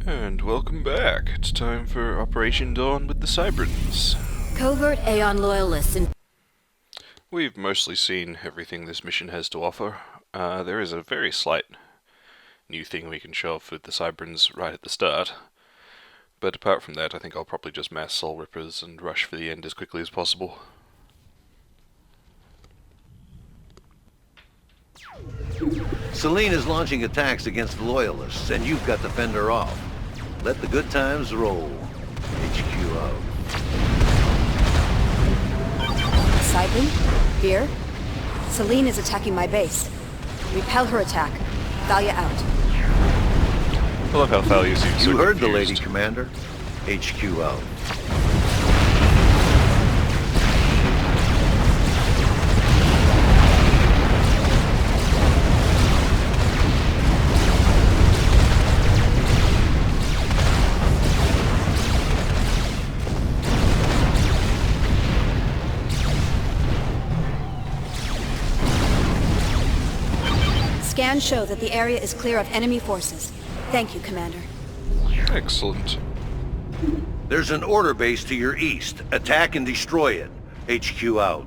And welcome back. It's time for Operation Dawn with the Cybrans. Covert Aeon loyalists and... We've mostly seen everything this mission has to offer. There is a very slight new thing we can show off with the Cybrans right at the start. But apart from that, I think I'll probably just mass Soul Rippers and rush for the end as quickly as possible. Selene is launching attacks against the Loyalists, and you've got to fend her off. Let the good times roll. HQ out. Cybran? Here? Selene is attacking my base. Repel her attack. Thalia out. I love how Thalia seems so You heard the confused. lady, Commander. HQ out. Scans show that the area is clear of enemy forces. Thank you, Commander. Excellent. There's an order base to your east. Attack and destroy it. HQ out.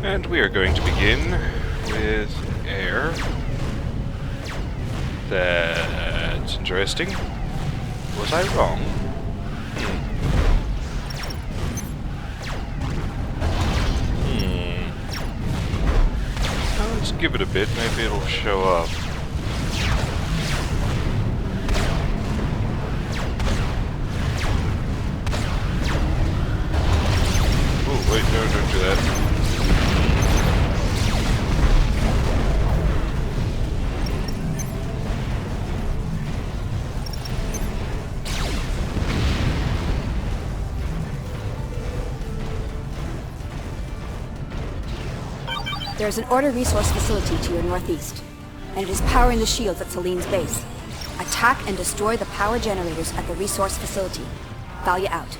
And we are going to begin with air. That's interesting. Was I wrong? Well, let's give it a bit, maybe it'll show up. Oh, wait, no, don't do that. There is an order resource facility to your northeast, and it is powering the shields at Selene's base. Attack and destroy the power generators at the resource facility. Thalia out.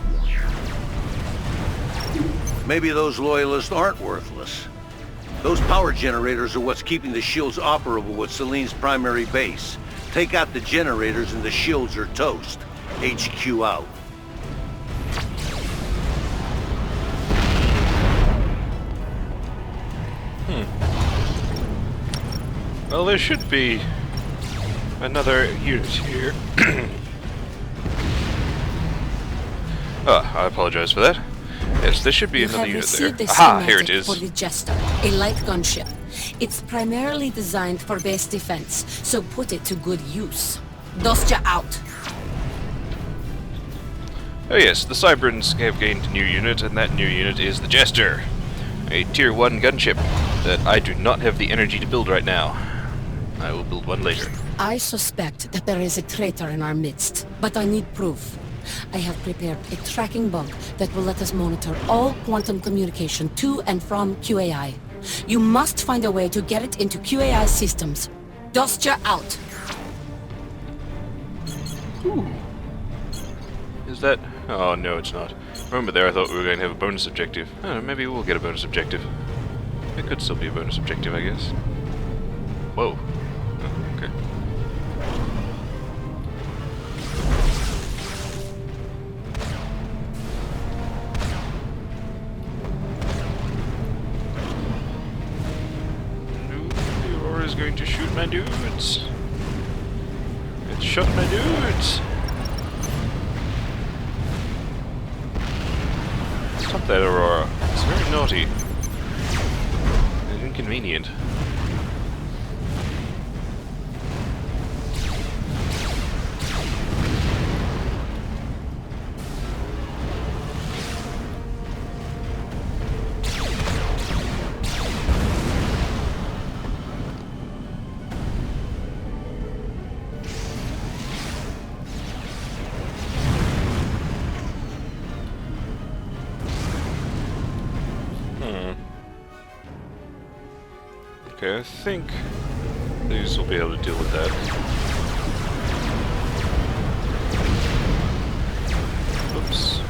Maybe those Loyalists aren't worthless. Those power generators are what's keeping the shields operable at Selene's primary base. Take out the generators and the shields are toast. HQ out. Well, there should be another unit here. I apologize for that. Yes, there should be another unit there. Aha, here it is. For the Jester, a light gunship. It's primarily designed for base defense, so put it to good use. Dostya out. Oh yes, the Cybrans have gained a new unit, and that new unit is the Jester. A Tier 1 gunship that I do not have the energy to build right now. I will build one later. I suspect that there is a traitor in our midst, but I need proof. I have prepared a tracking bug that will let us monitor all quantum communication to and from QAI. You must find a way to get it into QAI systems. Dostya out. Ooh. Is that... Oh, no, it's not. Remember there, I thought we were going to have a bonus objective. I don't know, maybe we'll get a bonus objective. It could still be a bonus objective, I guess. Whoa. Oh, okay. No, the Aurora is going to shoot my dudes. It shot my dudes. Stop that, Aurora. It's very naughty. And inconvenient. Okay, I think these will be able to deal with that. Oops.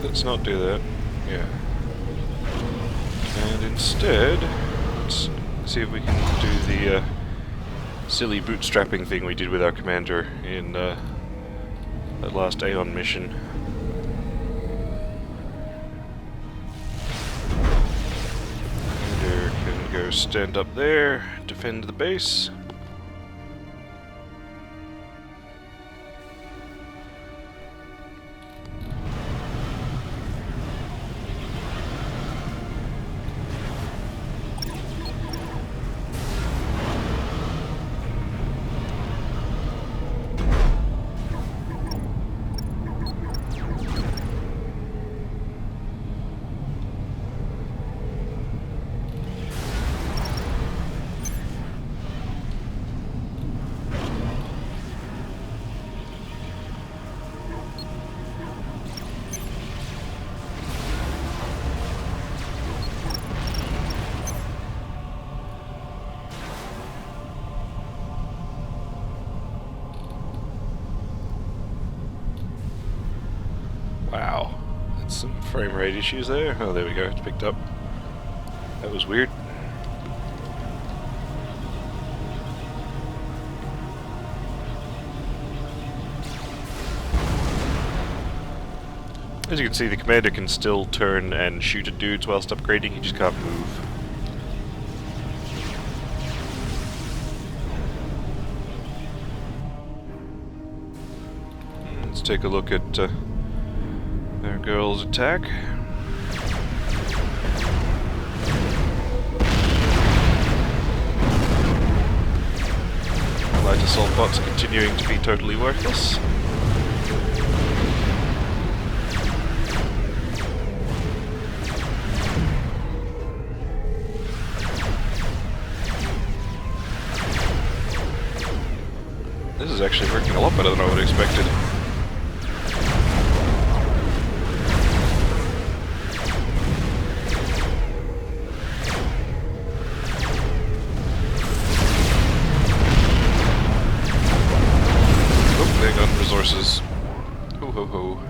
let's not do that. Yeah. And instead, let's see if we can do the silly bootstrapping thing we did with our commander in that last Aeon mission. Commander can go stand up there, defend the base. Wow, that's some frame rate issues there. Oh, there we go, it's picked up. That was weird. As you can see, the commander can still turn and shoot at dudes whilst upgrading, he just can't move. Let's take a look at our girl's attack. Light assault bots continuing to be totally worthless. This is actually working a lot better than I would have expected. Resources. Ho ho ho.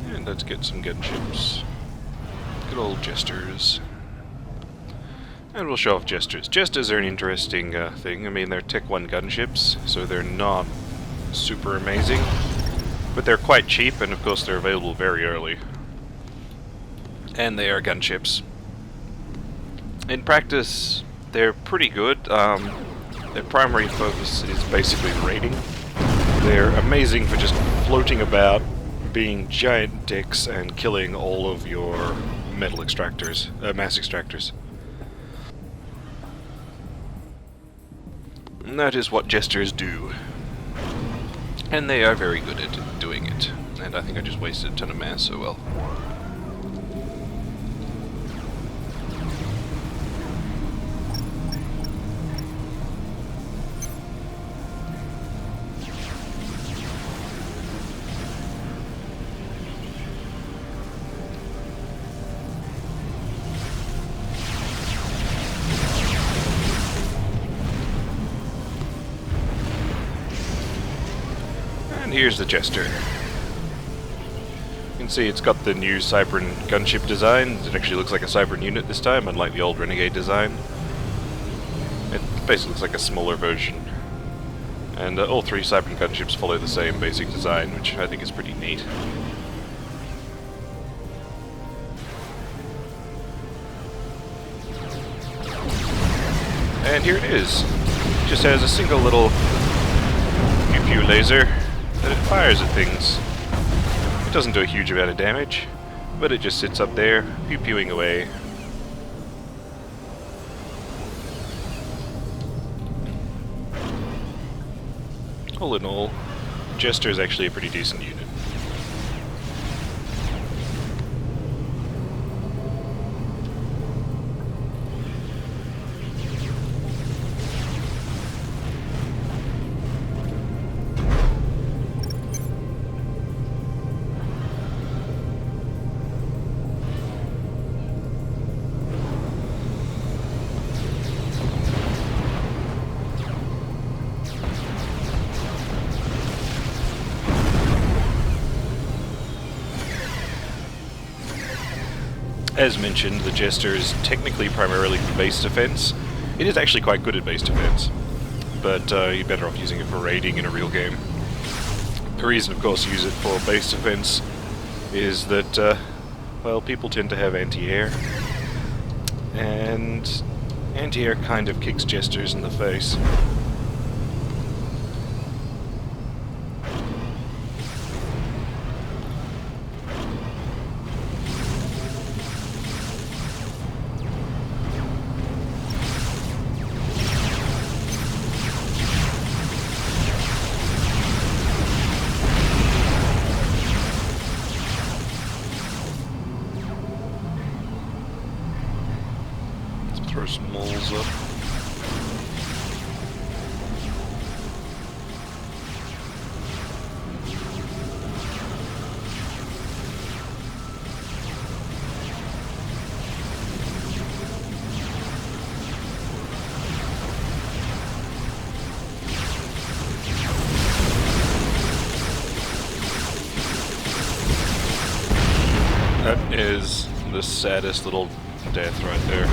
And let's get some gunships. Good old jesters. And we'll show off jesters. Jesters are an interesting thing. I mean, they're Tech 1 gunships, so they're not super amazing. But they're quite cheap, and of course they're available very early. And they are gunships. In practice, they're pretty good. Their primary focus is basically raiding. They're amazing for just floating about, being giant dicks, and killing all of your metal extractors, mass extractors. And that is what jesters do. And they are very good at doing it. And I think I just wasted a ton of mass, so well. And here's the Jester. You can see it's got the new Cybran gunship design. It actually looks like a Cybran unit this time, unlike the old Renegade design. It basically looks like a smaller version. And all three Cybran gunships follow the same basic design, which I think is pretty neat. And here it is. It just has a single little pew-pew laser that it fires at things. It doesn't do a huge amount of damage, but it just sits up there, pew-pewing away. All in all, Jester is actually a pretty decent unit. As mentioned, the Jester is technically primarily for base defense. It is actually quite good at base defense, but you're better off using it for raiding in a real game. The reason, of course, to use it for base defense is that, well, people tend to have anti-air, and anti-air kind of kicks Jesters in the face. Throw some moles up. That is the saddest little death right there.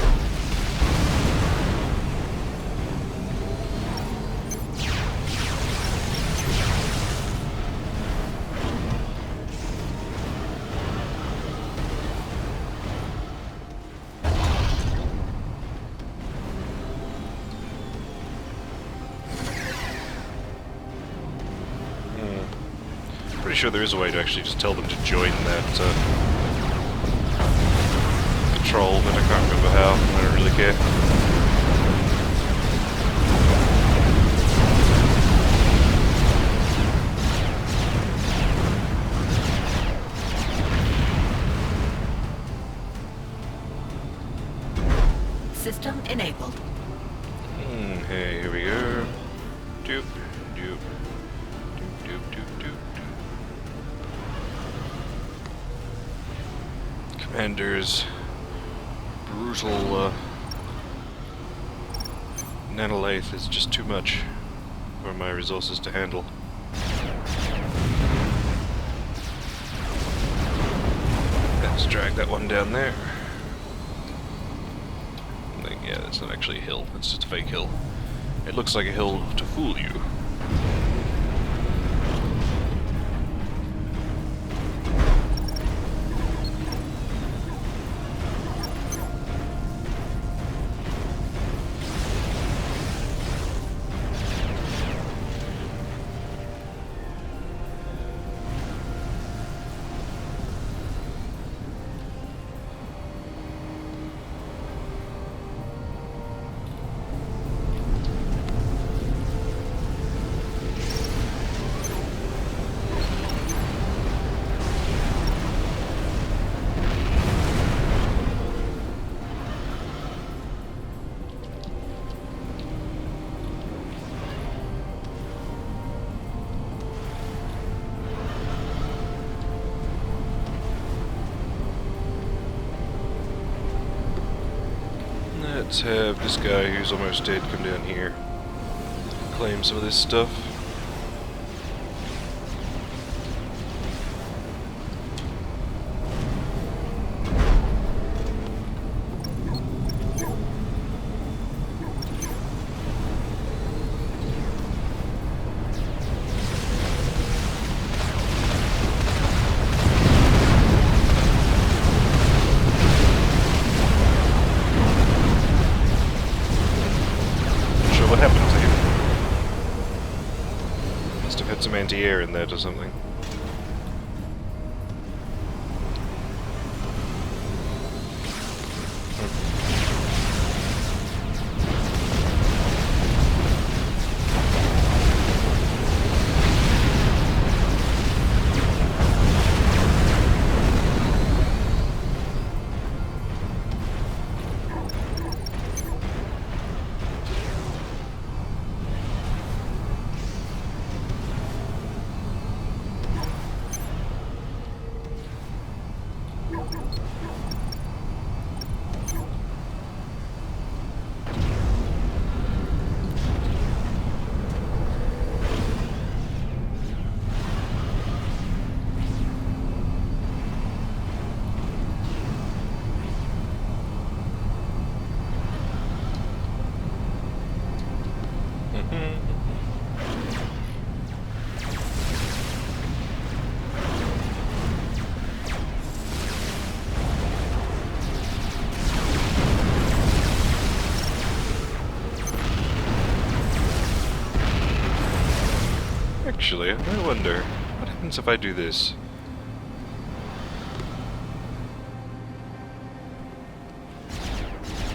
Pretty sure there is a way to actually just tell them to join that patrol, but I can't remember how. I don't really care. System enabled. Hey, here we go. Doop, doop. Doop, doop, doop, doop. Commander's brutal nanolith is just too much for my resources to handle. Let's drag that one down there. Yeah, that's not actually a hill, it's just a fake hill. It looks like a hill to fool you. Let's have this guy who's almost dead come down here, claim some of this stuff. What happened to him? Must have had some anti-air in there or something. actually. I wonder, what happens if I do this?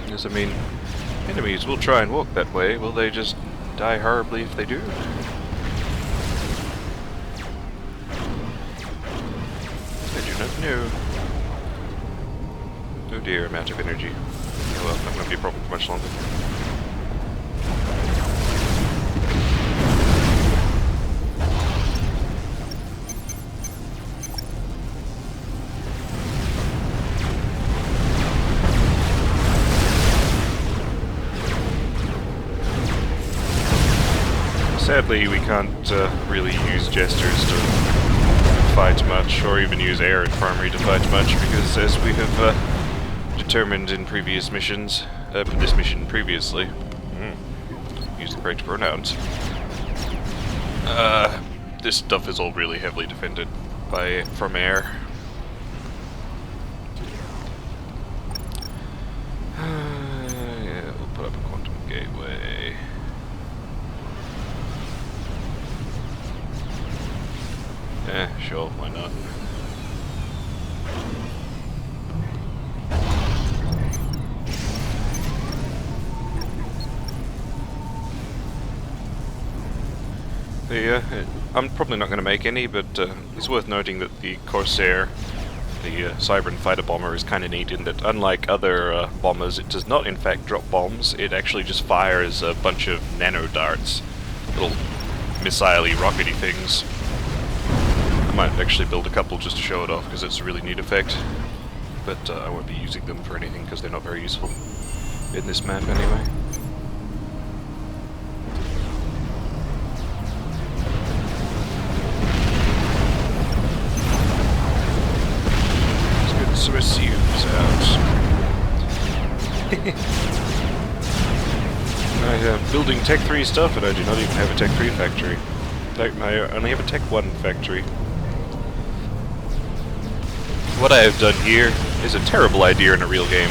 Yes, I mean, enemies will try and walk that way. Will they just die horribly if they do? I do not know. Oh dear, amount of energy. Oh well, not going to be a problem for much longer. Sadly, we can't really use jesters to fight much, or even use air infirmary to fight much, because as we have determined in previous missions, this mission previously, use the correct pronouns, this stuff is all really heavily defended from air. Yeah, we'll put up a quantum gateway. Sure, why not? I'm probably not going to make any, but it's worth noting that the Corsair, the Cybran fighter bomber, is kind of neat in that, unlike other bombers, it does not in fact drop bombs. It actually just fires a bunch of nano darts, little missile-y, rockety things. I might actually build a couple just to show it off, because it's a really neat effect. But I won't be using them for anything, because they're not very useful in this map anyway. Let's get some receives out. I am building Tech 3 stuff, and I do not even have a Tech 3 factory. In fact, I only have a Tech 1 factory. What I have done here is a terrible idea in a real game.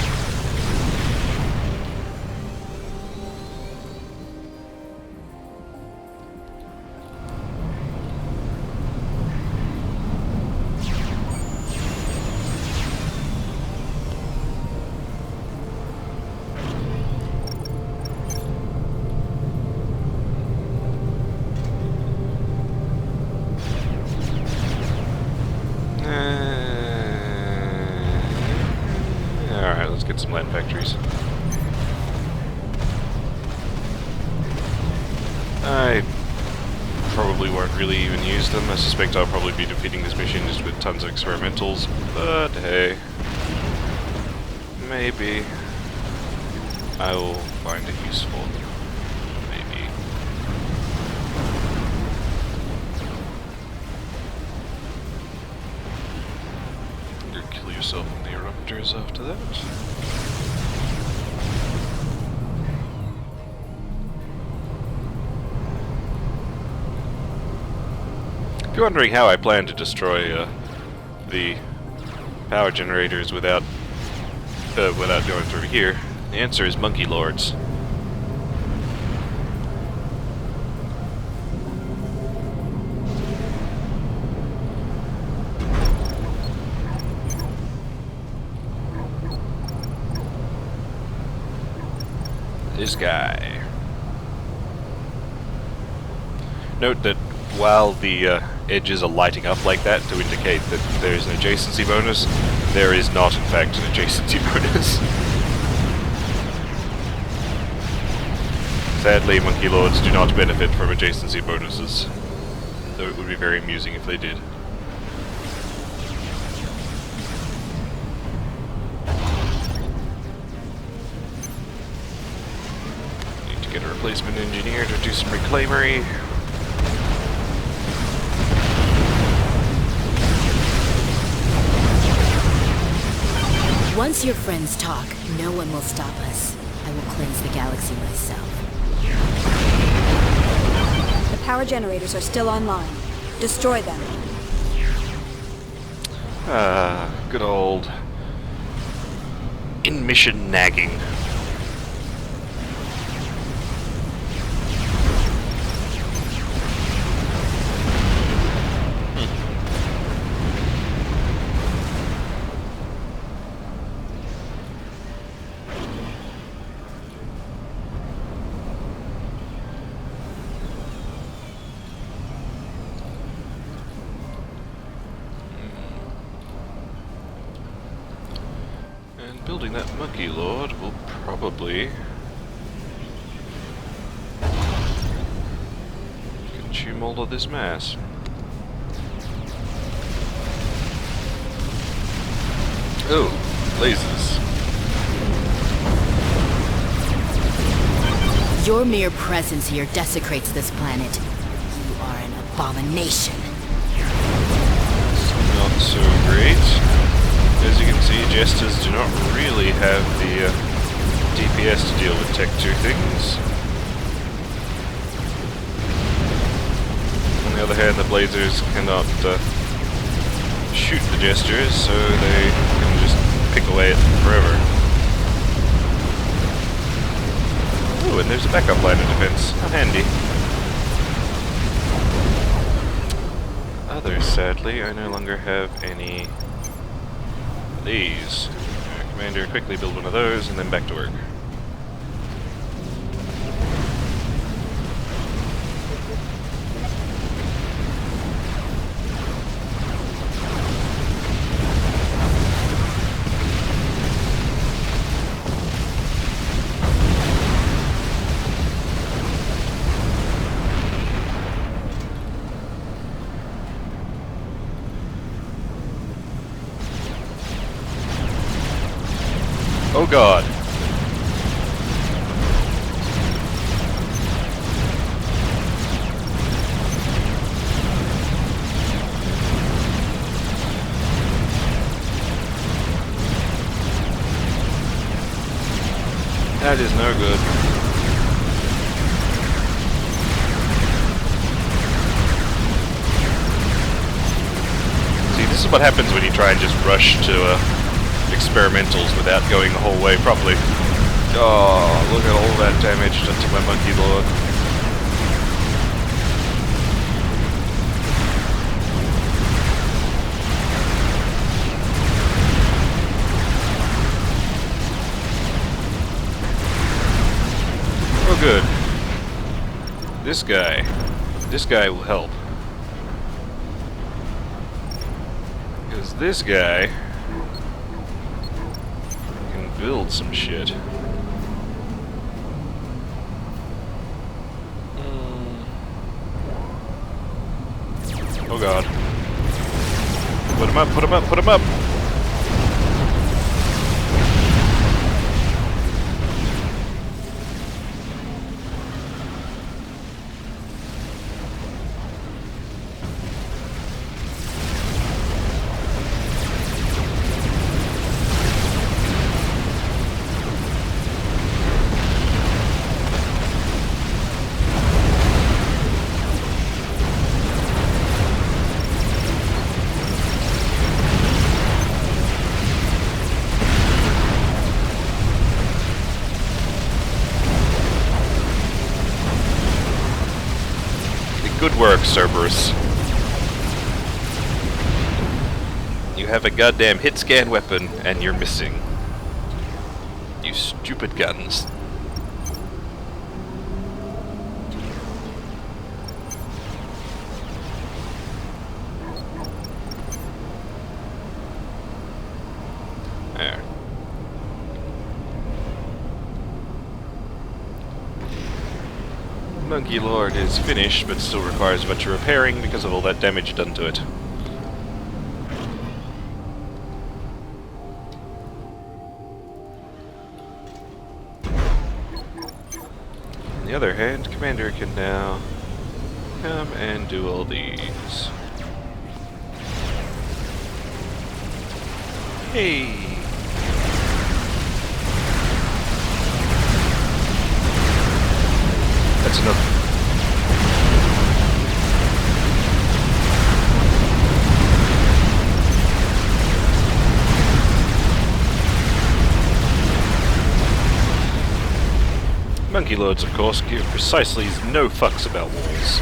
Alright, let's get some land factories. I probably won't really even use them. I suspect I'll probably be defeating this mission just with tons of experimentals, but hey, maybe I will find it useful. Maybe. You kill yourself in the eruptors after that. If you're wondering how I plan to destroy the power generators without going through here, the answer is monkey lords. This guy. Note that while the edges are lighting up like that to indicate that there is an adjacency bonus, there is not in fact an adjacency bonus. Sadly, monkey lords do not benefit from adjacency bonuses, though it would be very amusing if they did. Need to get a replacement engineer to do some reclaimery. Once your friends talk, no one will stop us. I will cleanse the galaxy myself. The power generators are still online. Destroy them. Good old in-mission nagging. building that monkey lord will probably consume all of this mass. Oh, lasers. Your mere presence here desecrates this planet. You are an abomination. Not so great. As you can see, Jesters do not really have the DPS to deal with Tech 2 things. On the other hand, the Blazers cannot shoot the Jesters, so they can just pick away at them forever. Ooh, and there's a backup line of defense. How handy. Others, sadly, I no longer have any of these. Commander, quickly build one of those, and then back to work. Oh god. That is no good. See, this is what happens when you try and just rush to experimentals without going the whole way properly. Oh, look at all that damage done to my monkey lord. Oh good. This guy will help. Because this guy build some shit. Oh god. Put him up, put him up, put him up! Good work, Cerberus. You have a goddamn hit scan weapon, and you're missing. You stupid guns. There. Monkey Lord is finished, but still requires a bunch of repairing because of all that damage done to it. On the other hand, Commander can now come and do all these. Hey! That's enough. Monkey Lords, of course, give precisely no fucks about walls.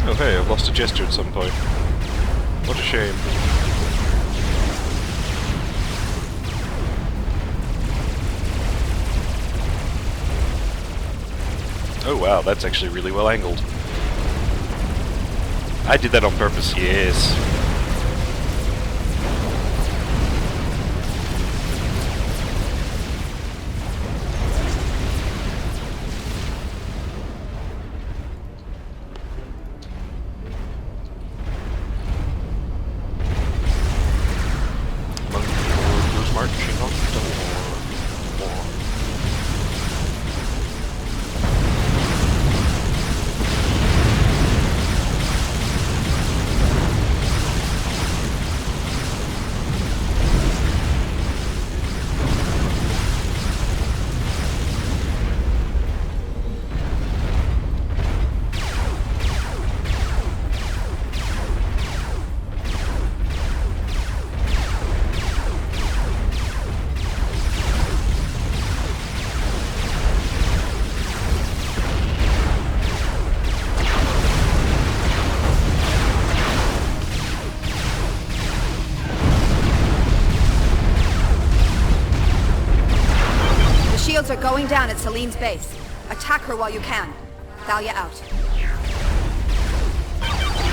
Oh hey, I've lost a gesture at some point. What a shame. Oh wow, that's actually really well angled. I did that on purpose, yes. shields are going down at Celine's base. Attack her while you can. Thalia out.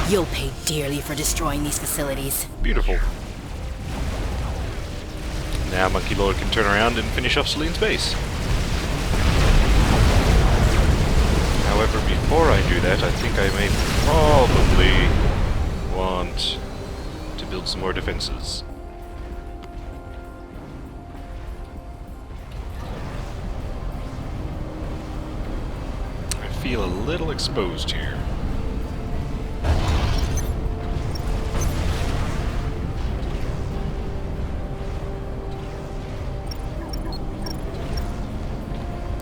You'll pay dearly for destroying these facilities. Beautiful. Now Monkey Lord can turn around and finish off Celine's base. However, before I do that, I think I may probably want to build some more defenses. I feel a little exposed here.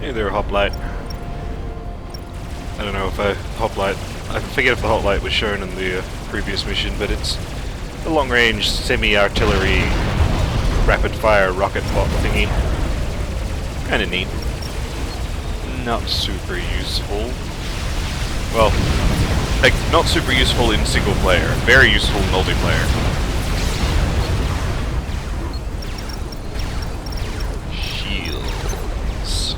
Hey there, Hoplite. I don't know if Hoplite, I forget if the Hoplite was shown in the previous mission, but it's a long-range semi-artillery rapid-fire rocket bot thingy. Kinda neat. Not super useful. Well, like, not super useful in single player. Very useful in multiplayer. Shields.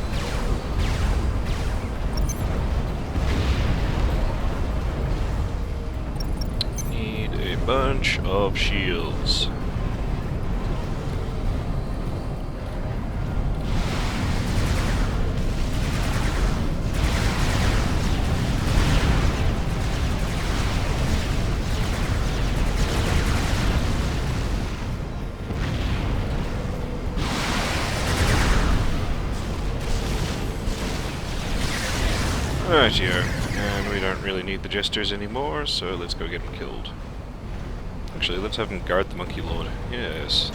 Need a bunch of shields. Right here, and we don't really need the jesters anymore, so let's go get them killed. Actually, let's have them guard the Monkey Lord. Yes.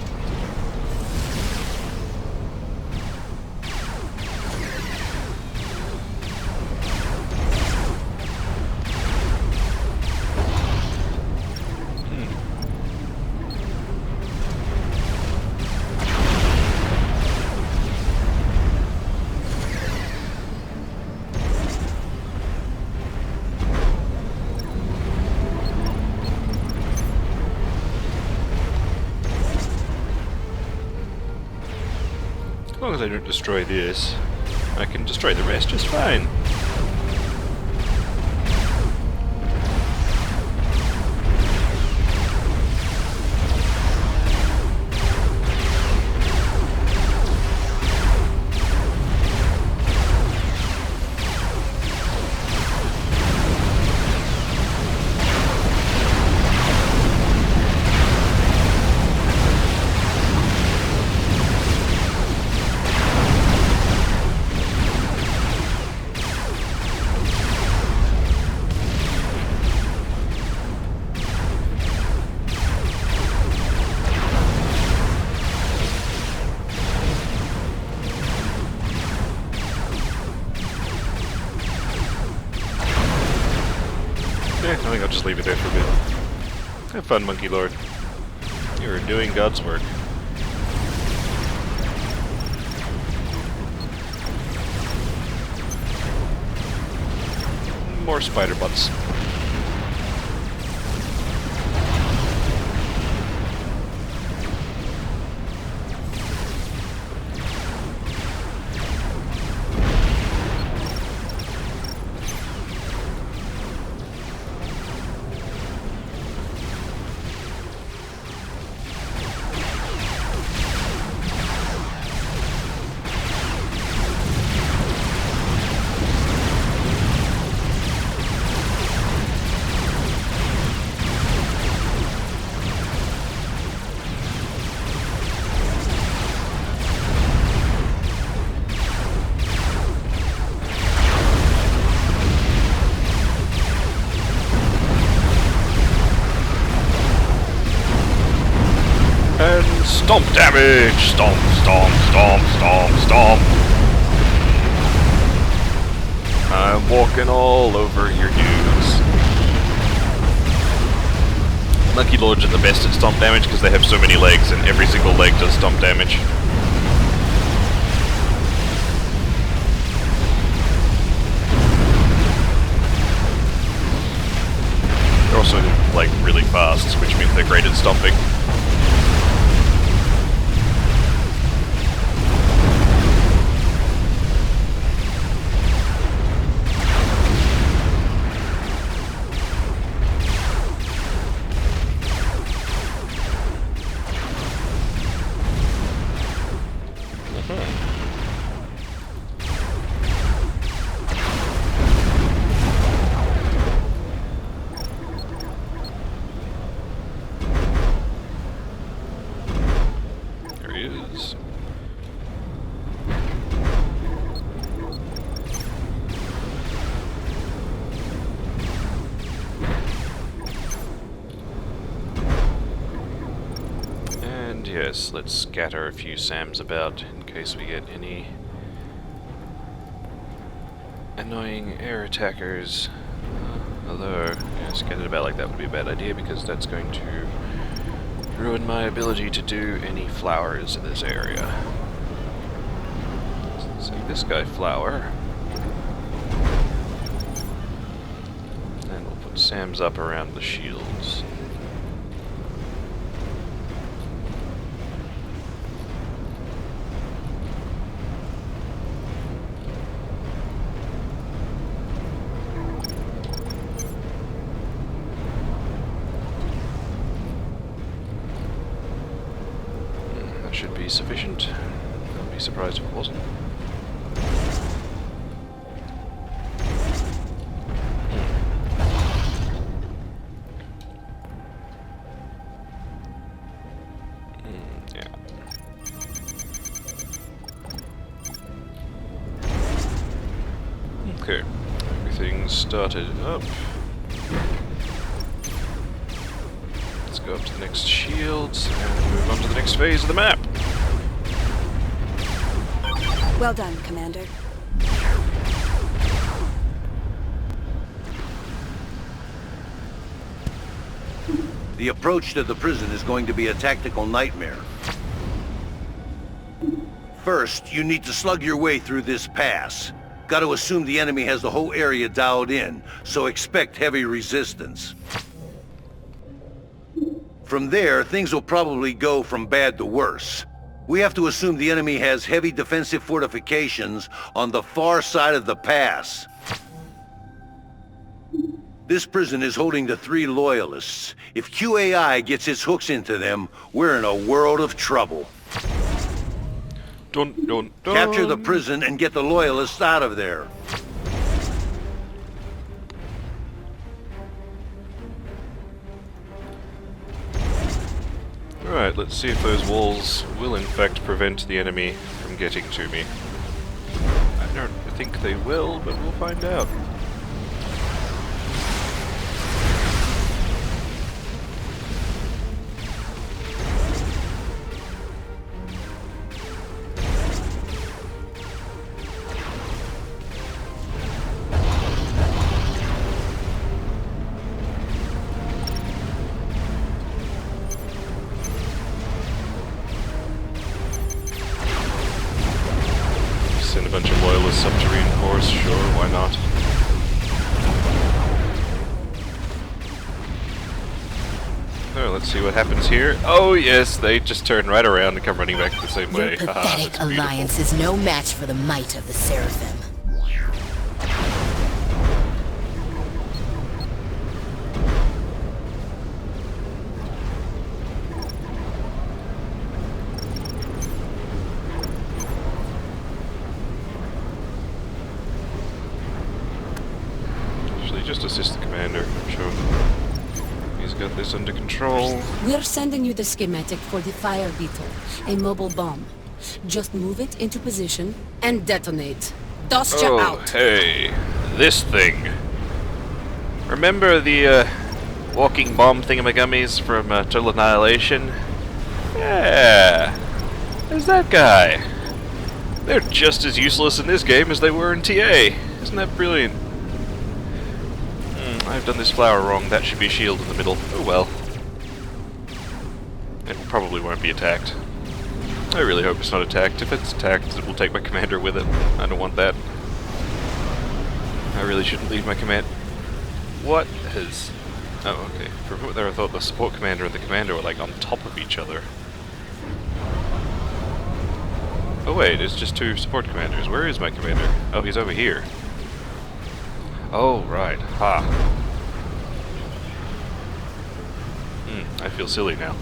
As long as I don't destroy this, I can destroy the rest just fine. I think I'll just leave it there for a bit. Have fun, Monkey Lord. You are doing God's work. More spider butts. And stomp damage! Stomp, stomp, stomp, stomp, stomp! I'm walking all over your dudes. Monkey Lords are the best at stomp damage because they have so many legs and every single leg does stomp damage. They're also, like, really fast, which means they're great at stomping. yes, let's scatter a few SAMs about in case we get any annoying air attackers. Although, yeah, scattered about like that would be a bad idea because that's going to ruin my ability to do any flowers in this area. So this guy flower. And we'll put SAMs up around the shields. Should be sufficient. I'd be surprised if it wasn't. Yeah. Okay. Everything's started up. Let's go up to the next shields and move on to the next phase of the map. Well done, Commander. The approach to the prison is going to be a tactical nightmare. First, you need to slug your way through this pass. Got to assume the enemy has the whole area dialed in, so expect heavy resistance. From there, things will probably go from bad to worse. We have to assume the enemy has heavy defensive fortifications on the far side of the pass. This prison is holding the 3 Loyalists. If QAI gets its hooks into them, we're in a world of trouble. Dun, dun, dun. Capture the prison and get the Loyalists out of there. Alright, let's see if those walls will in fact prevent the enemy from getting to me. I don't think they will, but we'll find out. Send a bunch of loyalists up to reinforce, sure, why not? Oh, let's see what happens here. Oh yes, they just turn right around and come running back the same Your way. Haha, pathetic that's alliance is no match for the might of the Seraphim. Actually, just assist the commander. I'm sure he's got this under control. We're sending you the schematic for the fire beetle, a mobile bomb. Just move it into position and detonate. Dust you Oh, out. hey, this thing. Remember the walking bomb thingamagummies from Total Annihilation? Yeah, there's that guy. They're just as useless in this game as they were in TA. Isn't that brilliant? I've done this flower wrong. That should be a shield in the middle. Oh well. It probably won't be attacked. I really hope it's not attacked. If it's attacked, it will take my commander with it. I don't want that. I really shouldn't leave my command. What has... Oh, okay. For a moment there I thought the support commander and the commander were like on top of each other. Oh wait, it's just 2 support commanders. Where is my commander? Oh, he's over here. Oh, right. Ha. I feel silly now.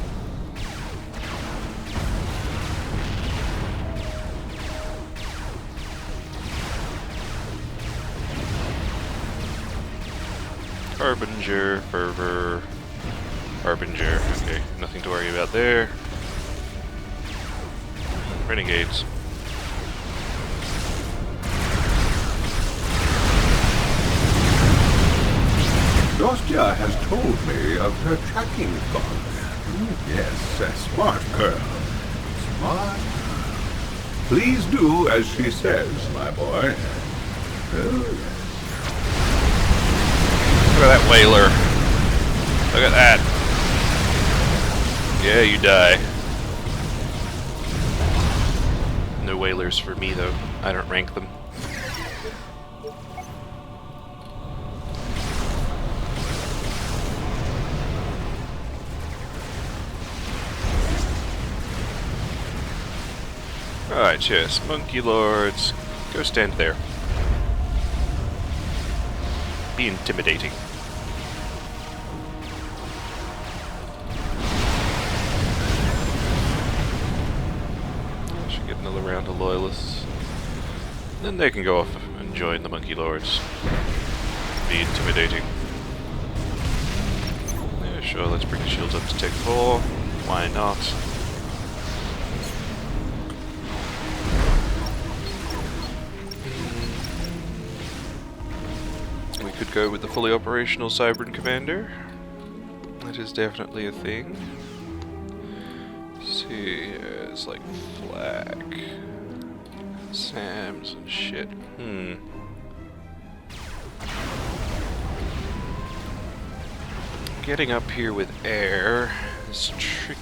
Harbinger, Fervor, Harbinger. Okay, nothing to worry about there. Renegades. Dostia has told me of her tracking bug. Yes, a smart girl. What? Please do as she says, my boy. Look at that whaler. Look at that. Yeah, you die. No whalers for me, though. I don't rank them. Alright, yes. Monkey Lords. Go stand there. Be intimidating. I should get another round of loyalists. Then they can go off and join the Monkey Lords. Be intimidating. Yeah, sure, let's bring the shields up to Tech 4. Why not? We could go with the fully operational Cybran Commander. That is definitely a thing. Let's see, it's like Flak, Sams and shit. Getting up here with air is tricky.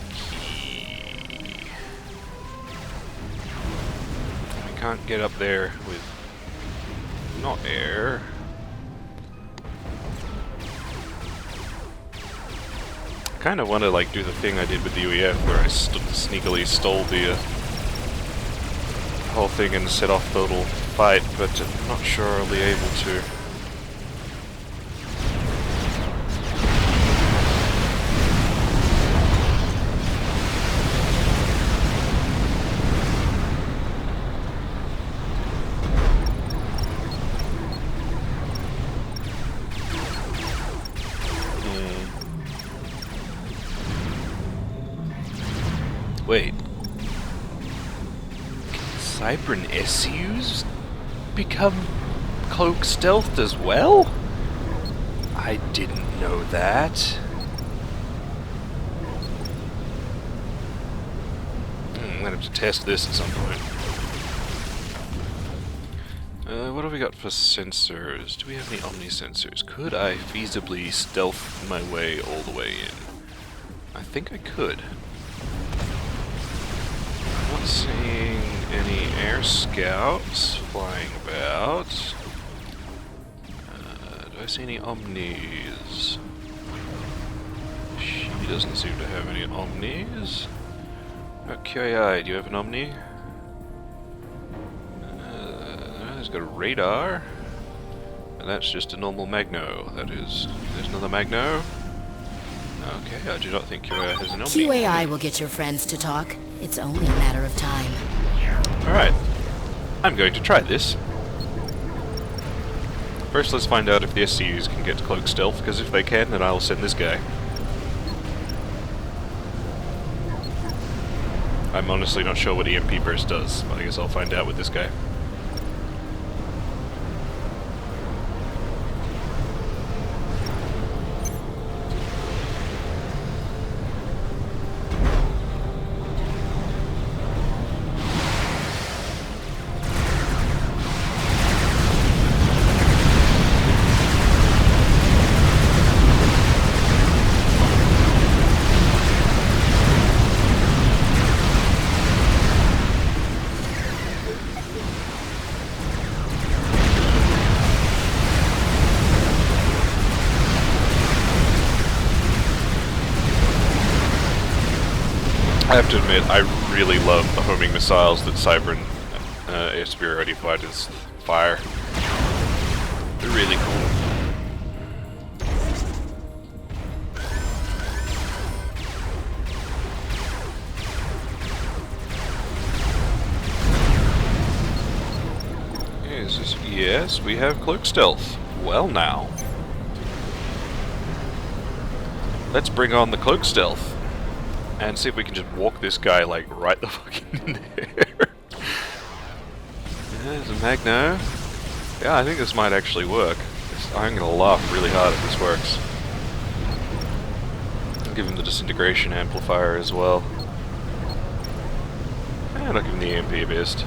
We can't get up there with not air. I kind of want to like do the thing I did with the UEF where I sneakily stole the whole thing and set off the little fight, but I'm not sure I'll be able to. Wait. Can Cybran SUs become cloak stealthed as well? I didn't know that. I'm gonna have to test this at some point. What have we got for sensors? Do we have any Omni sensors? Could I feasibly stealth my way all the way in? I think I could. Not seeing any air scouts flying about. Do I see any Omnis? She doesn't seem to have any Omnis. QAI, do you have an Omni? It's got a radar. And that's just a normal Magno. That is. There's another Magno. Okay, I do not think QAI has an Omni. QAI will get your friends to talk. It's only a matter of time. Alright. I'm going to try this. First, let's find out if the SCUs can get cloak stealth, because if they can, then I'll send this guy. I'm honestly not sure what EMP burst does, but I guess I'll find out with this guy. I have to admit, I really love the homing missiles that Cybran superiority fighters fire. They're really cool. Yes, we have cloak stealth. Well now. Let's bring on the cloak stealth. And see if we can just walk this guy, like, right the fucking in there. There's a Magno. Yeah, I think this might actually work. I'm gonna laugh really hard if this works. I'll give him the disintegration amplifier as well. And I'll give him the EMP burst.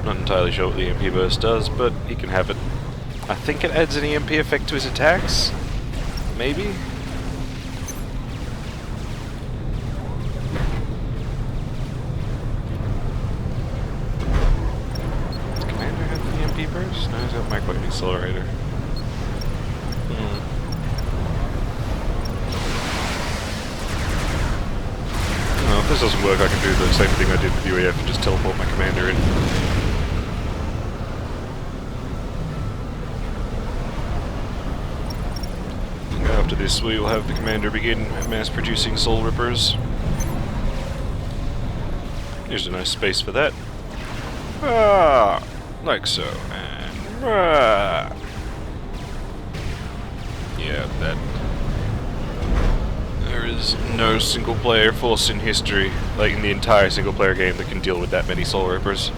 Not entirely sure what the EMP burst does, but he can have it. I think it adds an EMP effect to his attacks? Maybe? Does Commander have the EMP burst? No, he's got Microwave Accelerator. Well, if this doesn't work, I can do the same thing I did with UAF and just teleport my commander in. After this, we will have the commander begin mass-producing Soul Rippers. Here's a nice space for that. Ah, like so, and yeah, that. There is no single-player force in history, like in the entire single-player game, that can deal with that many Soul Rippers.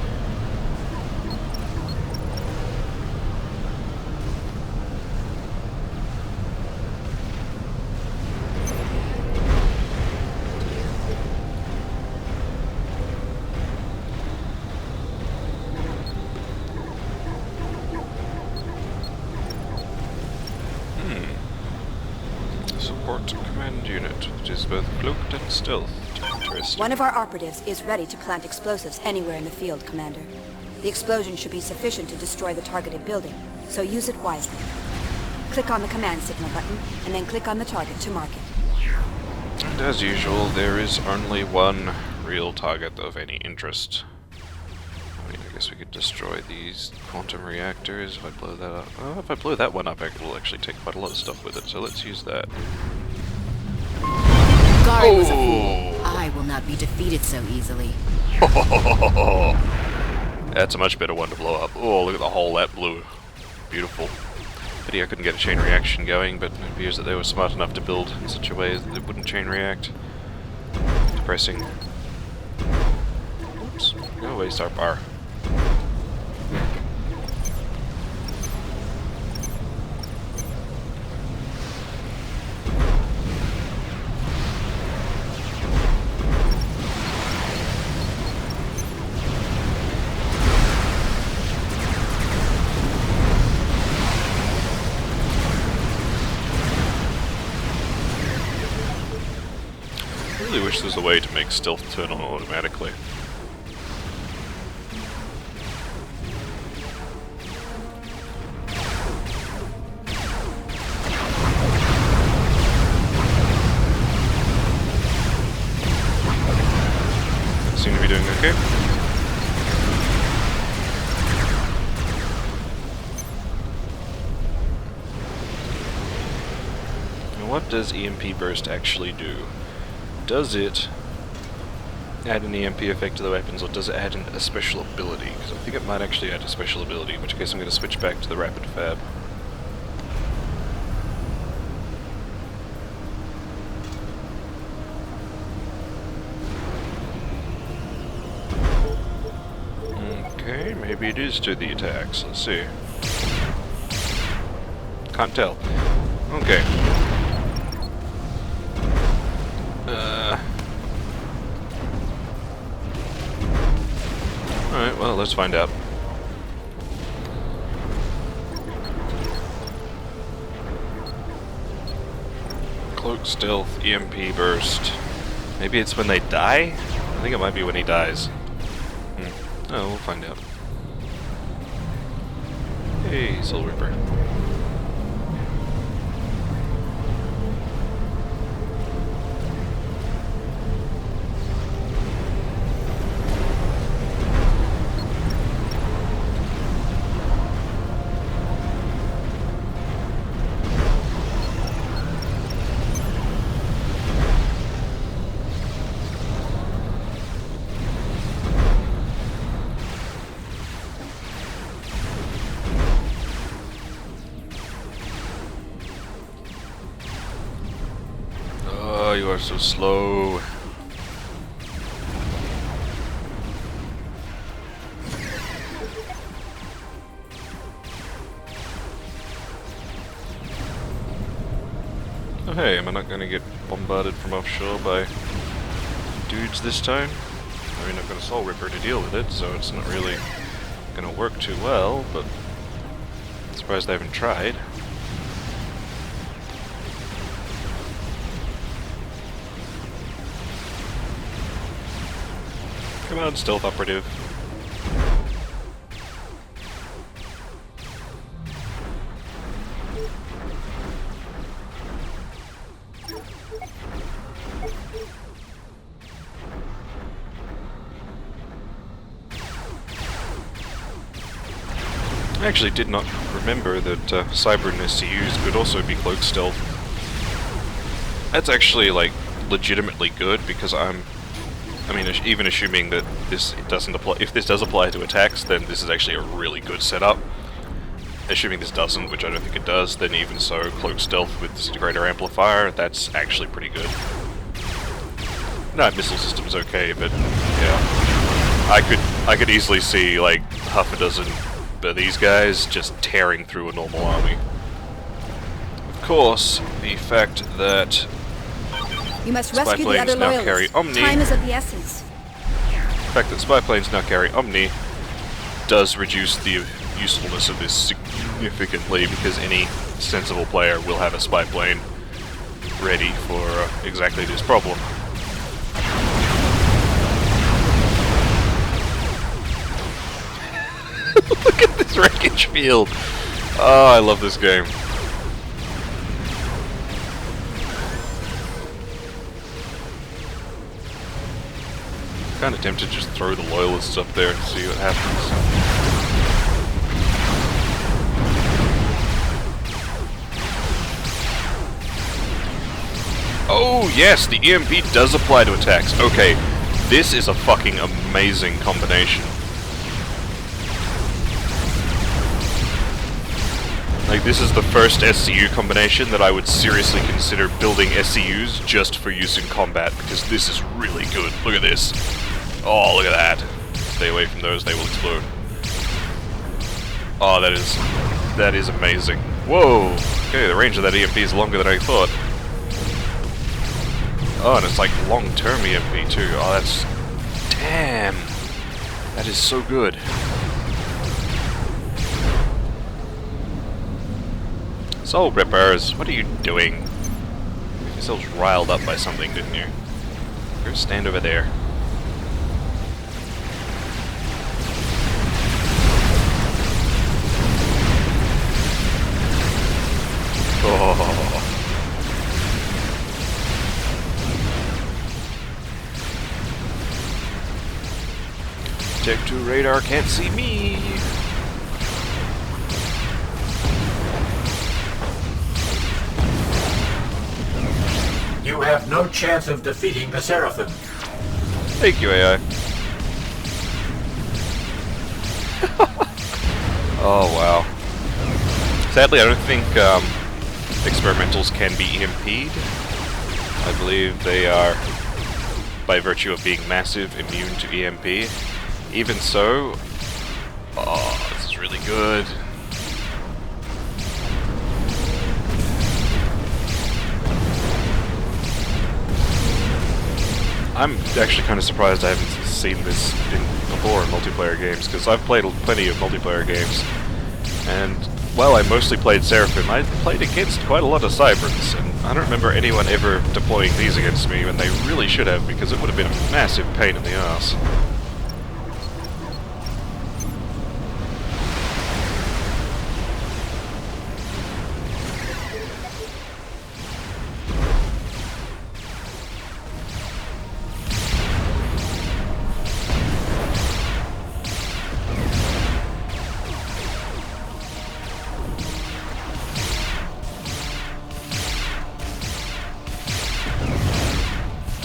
Support command unit, which is both cloaked and stealth. Interesting. One of our operatives is ready to plant explosives anywhere in the field, Commander. The explosion should be sufficient to destroy the targeted building, so use it wisely. Click on the command signal button, and then click on the target to mark it. And as usual, there is only one real target of any interest. I mean, I guess we could destroy these quantum reactors if I blow that up. Oh, if I blow that one up, it will actually take quite a lot of stuff with it, so let's use that. Guard was a fool. I will not be defeated so easily. That's a much better one to blow up. Oh, look at the hole that blew. Beautiful. Pity I couldn't get a chain reaction going, but it appears that they were smart enough to build in such a way that it wouldn't chain react. Depressing. Oops. Go away, Star Bar. I really wish there was a way to make stealth turn on automatically. Seem to be doing okay. Now what does EMP Burst actually do? Does it add an EMP effect to the weapons, or does it add a special ability? Because I think it might actually add a special ability, in which case I'm going to switch back to the Rapid Fab. Okay, maybe it is to the attacks. Let's see. Can't tell. Okay. Alright, well, let's find out. Cloak, stealth, EMP burst. Maybe it's when they die? I think it might be when he dies. Oh, we'll find out. Hey, Soul Reaper. You are so slow. Oh hey, am I not going to get bombarded from offshore by dudes this time? I mean, I've got a Soul Ripper to deal with it, so it's not really gonna work too well, but I'm surprised they haven't tried. Come on, stealth operative. I actually did not remember that Cybran SCUs could also be cloak stealth. That's actually, like, legitimately good, because I mean, even assuming that this doesn't apply, if this does apply to attacks, then this is actually a really good setup. Assuming this doesn't, which I don't think it does, then even so, cloak stealth with Disintegrator Amplifier, that's actually pretty good. No, missile system's okay, but yeah, I could easily see like half a dozen of these guys just tearing through a normal army. Of course, the fact that You must spy rescue the planes other now loyalists. carry Omni. Time is of the essence. The fact that spy planes now carry Omni does reduce the usefulness of this significantly, because any sensible player will have a spy plane ready for exactly this problem. Look at this wreckage field! Oh, I love this game. Kind of tempted to just throw the loyalists up there and see what happens. Oh yes, the EMP does apply to attacks. Okay, this is a fucking amazing combination. Like, this is the first SCU combination that I would seriously consider building SCUs just for use in combat, because this is really good. Look at this. Oh, look at that. Stay away from those, they will explode. Oh, that is amazing. Whoa! Okay, the range of that EMP is longer than I thought. Oh, and it's like long-term EMP too. Oh, that's... Damn! That is so good. Soul Rippers, what are you doing? You got yourselves riled up by something, didn't you? Go stand over there. Oh. Tech 2 radar can't see me. You have no chance of defeating the Seraphim. Thank you, AI. Oh, wow. Sadly, I don't think experimentals can be EMP'd. I believe they are, by virtue of being massive, immune to EMP. Even so, oh, this is really good. I'm actually kind of surprised I haven't seen this before in multiplayer games, because I've played plenty of multiplayer games, and while I mostly played Seraphim, I played against quite a lot of Cybrans, and I don't remember anyone ever deploying these against me when they really should have, because it would have been a massive pain in the ass.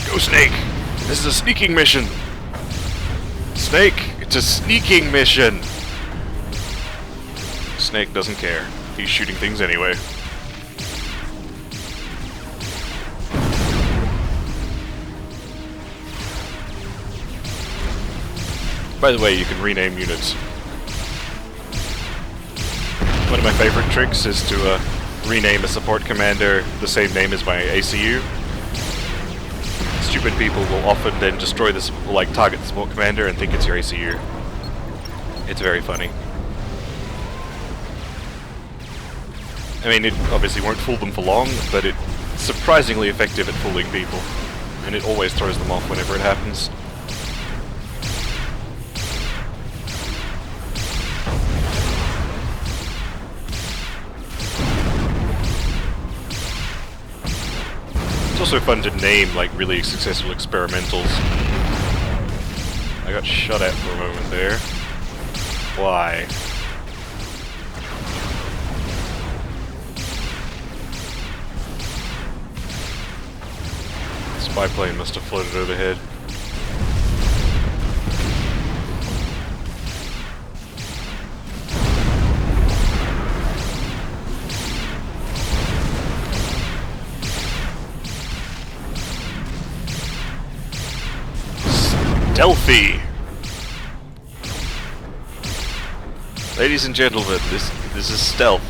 Go, Snake! This is a sneaking mission! Snake, it's a sneaking mission! Snake doesn't care. He's shooting things anyway. By the way, you can rename units. One of my favorite tricks is to rename a support commander the same name as my ACU. stupid people will often then destroy this, like target the support commander and think it's your ACU. It's very funny. I mean, it obviously won't fool them for long, but it's surprisingly effective at fooling people. And it always throws them off whenever it happens. It's also fun to name, like, really successful experimentals. I got shot at for a moment there. Why? Spy plane must have floated overhead. Stealthy! Ladies and gentlemen, this is stealth.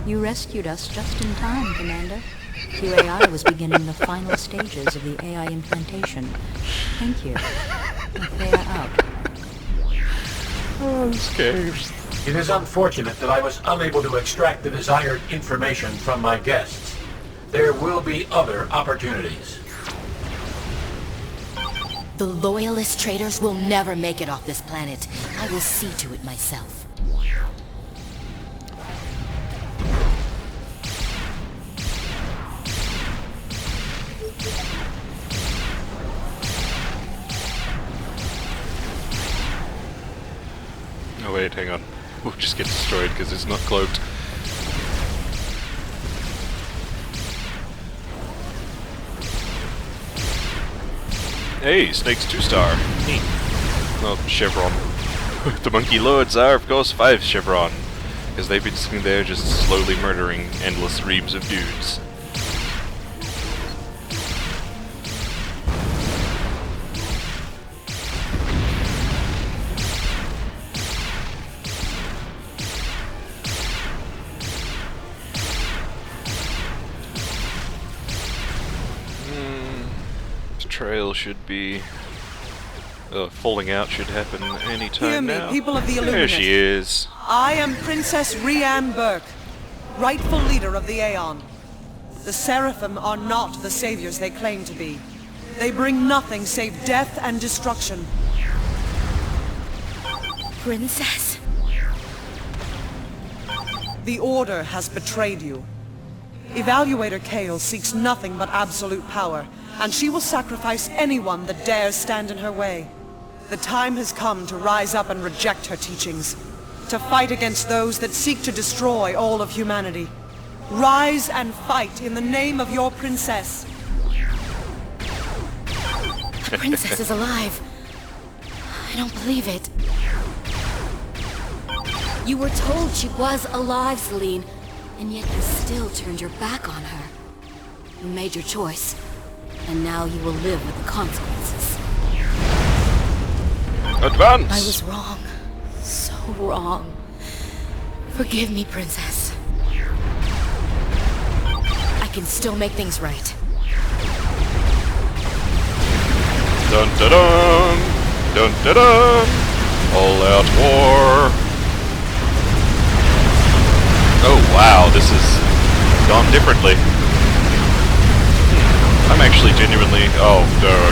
You rescued us just in time, Commander. QAI was beginning the final stages of the AI implantation. Thank you. They are out. Oh, I'm scared. It is unfortunate that I was unable to extract the desired information from my guests. There will be other opportunities. The Loyalist traitors will never make it off this planet. I will see to it myself. Oh wait, hang on. We'll just get destroyed because it's not cloaked. Hey, Snake's 2-star. Neat. Oh, Chevron. The Monkey Lords are, of course, 5 Chevron. Because they've been sitting there just slowly murdering endless reams of dudes. Trail should be... falling out should happen any time Hear me, now. people of the There Illuminate. she is. I am Princess Rianne Burke, rightful leader of the Aeon. The Seraphim are not the saviors they claim to be. They bring nothing save death and destruction. Princess? The Order has betrayed you. Evaluator Kale seeks nothing but absolute power, and she will sacrifice anyone that dares stand in her way. The time has come to rise up and reject her teachings, to fight against those that seek to destroy all of humanity. Rise and fight in the name of your princess. The princess is alive. I don't believe it. You were told she was alive, Celine, and yet you still turned your back on her. You made your choice, and now you will live with the consequences. Advance! I was wrong. So wrong. Forgive me, Princess. I can still make things right. Dun dun dun! Dun dun dun! All out war! Oh wow, this has gone differently. I'm actually genuinely... Oh,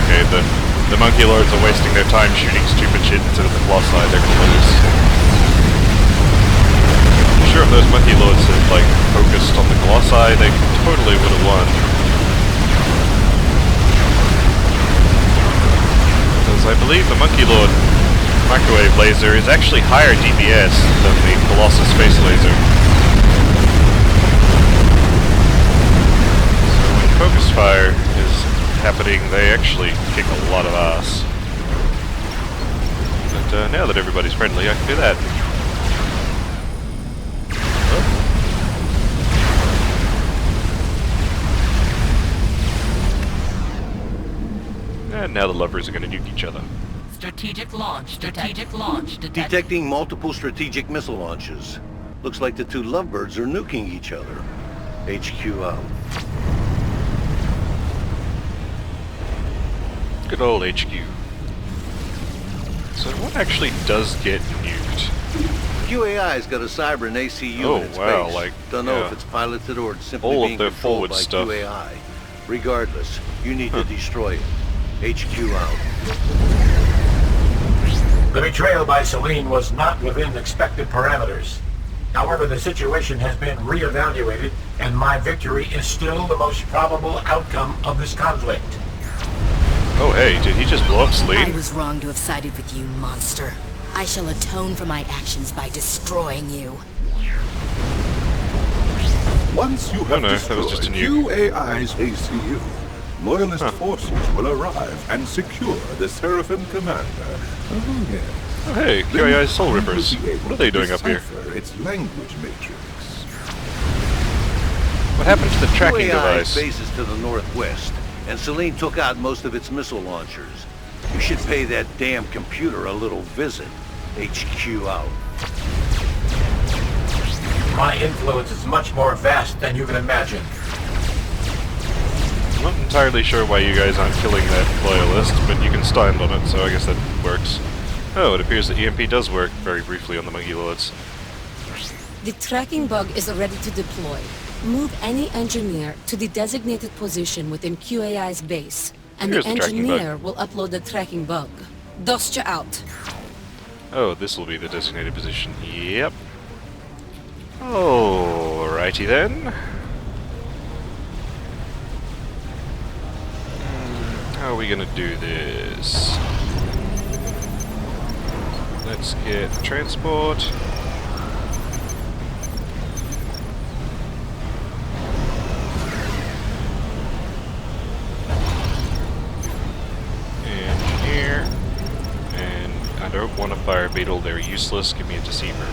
okay, the Monkey Lords are wasting their time shooting stupid shit instead of the Colossi, they're gonna lose. I'm sure if those Monkey Lords had, like, focused on the Colossi, they totally would have won. Because I believe the Monkey Lord microwave laser is actually higher DPS than the Colossus space laser. Focus fire is happening, they actually kick a lot of ass. But now that everybody's friendly, I can do that. Oh. And now the lovers are going to nuke each other. Strategic launch detected. Detecting multiple strategic missile launches. Looks like the two lovebirds are nuking each other. HQ out. Good old HQ. So what actually does get nuked? QAI's got a Cybran ACU Oh, in its wow, base. like, Don't know yeah. if it's piloted or it's simply All of being their controlled forward by stuff. QAI. Regardless, you need to destroy it. HQ out. The betrayal by Celine was not within expected parameters. However, the situation has been re-evaluated, and my victory is still the most probable outcome of this conflict. Oh hey, did he just blow up I Celine? was wrong to have sided with you, monster. I shall atone for my actions by destroying you. Once you have no, that was destroyed just a nuke. QAI's ACU, Loyalist forces will arrive and secure the Seraphim commander. Oh, yes. Oh hey, Then QAI Soul you will Rippers. be able What are they to doing up here? decipher its language matrix. What happened to the tracking QAI's device? base is to the northwest, and Celine took out most of its missile launchers. You should pay that damn computer a little visit. HQ out. My influence is much more vast than you can imagine. I'm not entirely sure why you guys aren't killing that loyalist, but you can stand on it, so I guess that works. Oh, it appears that EMP does work very briefly on the Monkey Lords. The tracking bug is ready to deploy. Move any engineer to the designated position within QAI's base, and Here's the the tracking engineer will upload the tracking bug. Dostja out. Oh, this will be the designated position. Yep. Alrighty then. How are we gonna do this? Let's get transport. Engineer. And I don't want a fire beetle, they're useless. Give me a deceiver.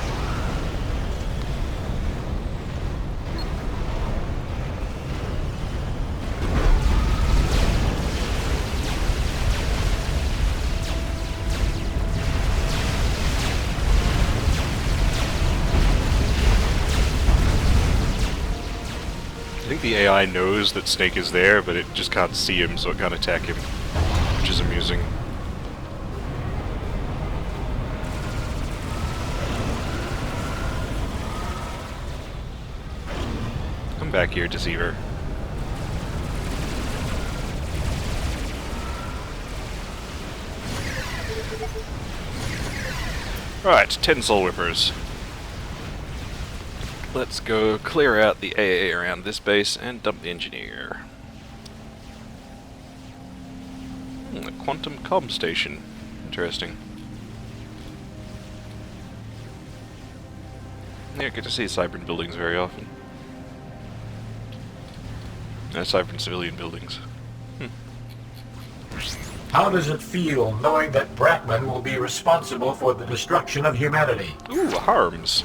I think the AI knows that Snake is there, but it just can't see him, so it can't attack him, which is amusing. Come back here, Deceiver. Right, 10 Soul Rippers. Let's go clear out the AA around this base and dump the engineer. A quantum comm station. Interesting. Yeah, good to see Cybran buildings very often. Cybran civilian buildings. How does it feel knowing that Brackman will be responsible for the destruction of humanity? Ooh, harms.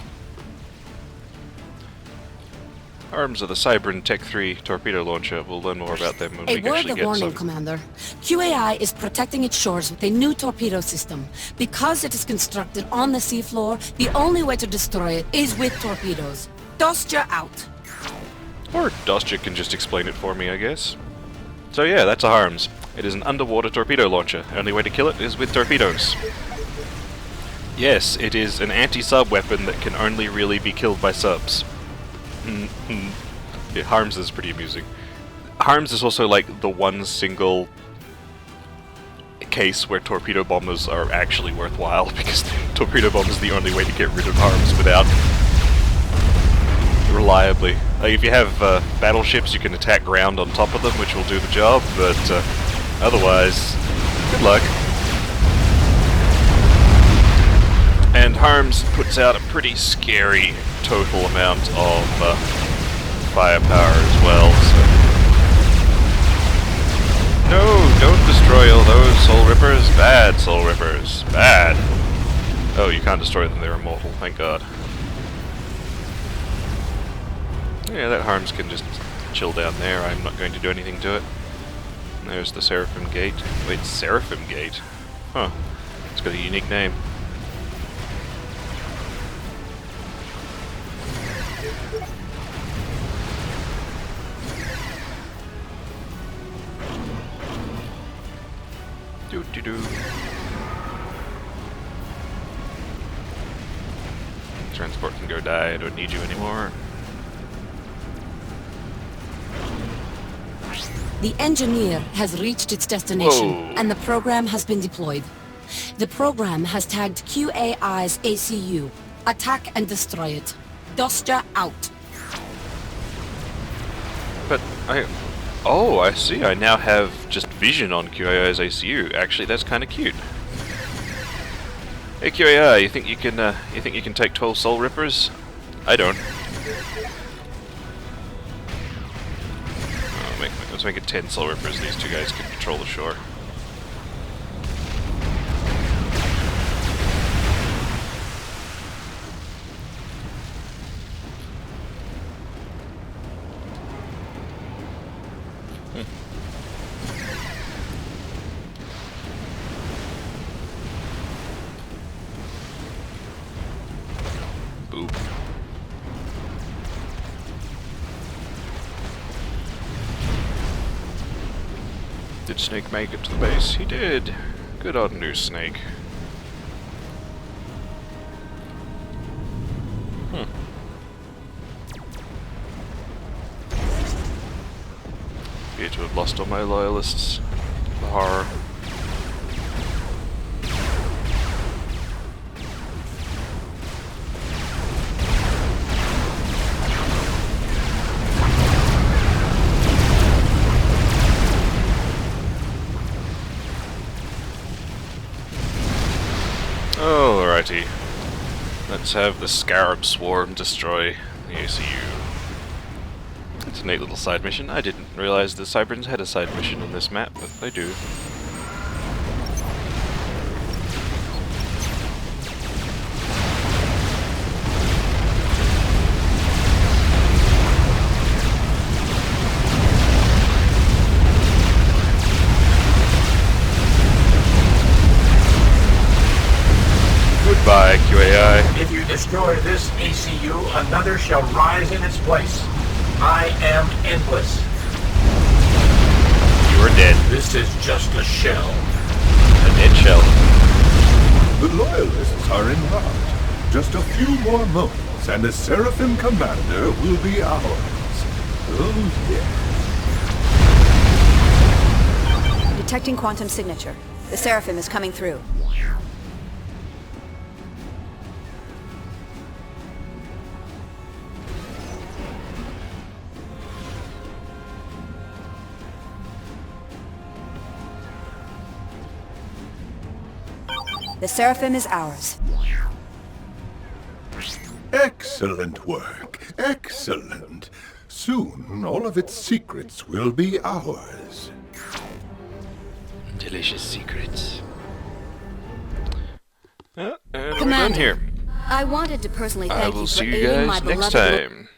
Arms of the Cybran Tech 3 torpedo launcher. We'll learn more about them when A we word actually of get warning, some. Commander. QAI is protecting its shores with a new torpedo system. Because it is constructed on the seafloor, the only way to destroy it is with torpedoes. Dostja out. Or Dostja can just explain it for me, I guess. So yeah, that's a harms. It is an underwater torpedo launcher. The only way to kill it is with torpedoes. Yes, it is an anti-sub weapon that can only really be killed by subs. Yeah, harms is pretty amusing. Harms is also like the one single case where torpedo bombers are actually worthwhile, because torpedo bomb is the only way to get rid of harms without reliably. Like if you have battleships, you can attack ground on top of them, which will do the job, but otherwise, good luck. And harms puts out a pretty scary total amount of firepower as well, so... No, don't destroy all those Soul Rippers. Bad Soul Rippers. Bad. Oh, you can't destroy them, they're immortal, thank God. Yeah, that harms can just chill down there, I'm not going to do anything to it. There's the Seraphim Gate. Wait, Seraphim Gate? Huh. It's got a unique name. Doo-doo-doo. Transport can go die, I don't need you anymore. The engineer has reached its destination, Whoa. and the program has been deployed. The program has tagged QAI's ACU. Attack and destroy it. Dostja out. But oh, I see. I now have just vision on QAI's ACU. Actually, that's kind of cute. Hey QAI, you think you can take 12 Soul Rippers? I don't. Let's make it 10 Soul Rippers. These two guys can patrol the shore. Boop. Did Snake make it to the base? He did. Good on you, Snake. Appear to have lost all my loyalists. The horror. Alrighty. Let's have the Scarab Swarm destroy the ACU. It's a neat little side mission. I didn't realize the Cybrans had a side mission in this map, but they do. Goodbye, QAI. If you destroy this ACU, another shall rise in its place. I am endless. You are dead. This is just a shell. A dead shell. The Loyalists are en route. Just a few more moments, and the Seraphim Commander will be ours. Oh, yeah. Detecting quantum signature. The Seraphim is coming through. The Seraphim is ours. Excellent work. Excellent. Soon, all of its secrets will be ours. Delicious secrets. And we're done Commander, here. I wanted to personally I thank will you for see you aiding my guys next beloved... time.